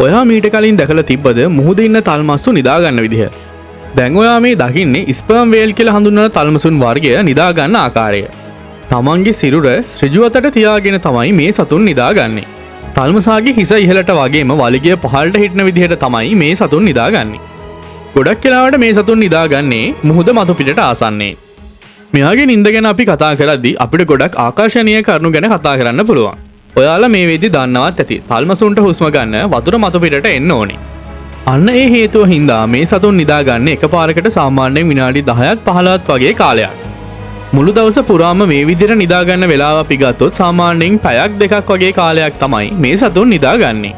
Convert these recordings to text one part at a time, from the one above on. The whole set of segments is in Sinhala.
ඔයා මීට කලින් දැකලා තිබ්බද මුහුදේ ඉන්න තල්මස්සු නිදා ගන්න විදිහ? දැන් ඔයා මේ දකින්නේ ස්පර්ම් වේල් කියලා හඳුන්වන තල්මසුන් වර්ගය නිදා ගන්න ආකාරය. තමන්ගේ සිරුර ඍජු අතට තියාගෙන තමයි මේ සතුන් නිදාගන්නේ. තල්මසාගේ හිස ඉහළට වගේම වලිගය පහළට හිටන විදිහට තමයි මේ සතුන් නිදාගන්නේ. ගොඩක් වෙලාවට මේ සතුන් නිදාගන්නේ මුහුද මතු පිටට ආසන්නයේ. මෙයාගේ නිින්ද ගැන අපි කතා කරද්දී අපිට ගොඩක් ආකර්ෂණීය කරුණු ගැන කතා කරන්න පුළුවන්. ඔයාලා මේ වෙද්දි දන්නවත් ඇති තල්මසුන්ට හුස්ම ගන්න වතුර මතු පිටට එන්න ඕනේ. අන්න ඒ හේතුව හින්දා මේ සතුන් නිදාගන්නේ එකපාරකට සාමාන්‍යයෙන් විනාඩි 10ක් 15ක් වගේ කාලයක්. මුළු දවස පුරාම මේ විදිහට නිදාගන්න වෙලාව අපි ගත්තොත් සාමාන්‍යයෙන් පැයක් දෙකක් වගේ කාලයක් තමයි මේ සතුන් නිදාගන්නේ.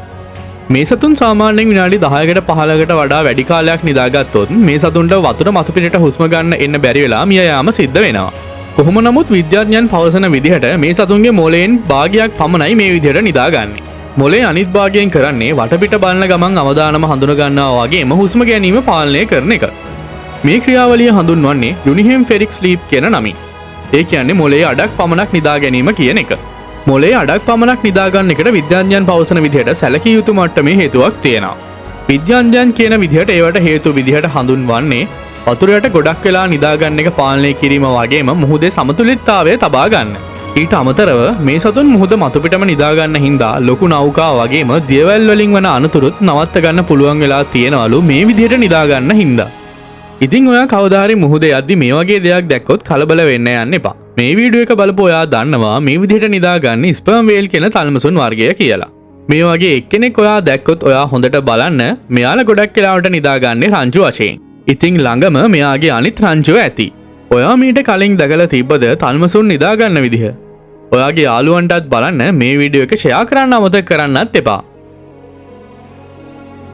මේ සතුන් සාමාන්‍යයෙන් විනාඩි 10කට 15කට වඩා වැඩි කාලයක් නිදාගත්තොත් මේ සතුන්ට වතුර මතු පිටට හුස්ම ගන්න එන්න බැරි වෙලා මිය යාම සිද්ධ වෙනවා. කොහොම නමුත් විද්‍යාඥයන් පවසන විදිහට මේ සතුන්ගේ මොළයෙන් භාගයක් පමණයි මේ විදිහට නිදාගන්නේ. මොළේ අනිත් භාගයෙන් කරන්නේ වටපිට බලන ගමන් අවදානම හඳුන ගන්නවා වගේම හුස්ම ගැනීම පාලනය කරන එක. මේ ක්‍රියාවලිය හඳුන්වන්නේ යුනිහෙම්ෆෙරික් ස්ලීප් කියන නමින්. ඒ කියන්නේ මොළේ අඩක් පමණක් නිදා ගැනීම කියන එක. මොළේ අඩක් පමණක් නිදා ගන්න එකට විද්‍යාඥයන් පවසන විදිහට සැලකිය යුතු මට්ටමේ හේතුවක් තියෙනවා. විද්‍යාඥයන් කියන විදිහට ඒවට හේතු විදිහට හඳුන්වන්නේ වතුරයට ගොඩක් වෙලා නිදා ගන්න එක පාලනය කිරීම වගේම මුහුදේ සමතුලිතතාවය තබා ගන්න. ඊට අමතරව මේ සතුන් මුහුද මතුපිටම නිදා ගන්න හින්දා ලොකු නෞකා වගේම දියවැල් වලින් වන අනතුරුත් නවත්ත ගන්න පුළුවන් වෙලා තියෙනවලු මේ විදිහට නිදා ගන්න හින්දා. ඉතින් ඔයා කවදා හරි මුහුදේ යද්දි මේ වගේ දෙයක් දැක්කොත් කලබල වෙන්න යන්න එපා. මේ වීඩියෝ එක බලපුව ඔයා දන්නවා මේ විදිහට නිදාගන්නේ ස්පර්ම් වේල් කියන තල්මසුන් වර්ගය කියලා. මේ වගේ එක්කෙනෙක් ඔයා දැක්කොත් ඔයා හොඳට බලන්න මෙයාලා ගොඩක් වෙලාවට නිදාගන්නේ රංචු වශයෙන්. ඉතින් ළඟම මෙයාගේ අනිත් රංචුව ඇති. ඔයා මීට කලින් දැකලා තිබ්බද තල්මසුන් නිදාගන්න විදිහ? ඔයාගේ යාළුවන්ටත් බලන්න මේ වීඩියෝ එක ෂෙයා කරන්න අමතක කරන්නත් එපා.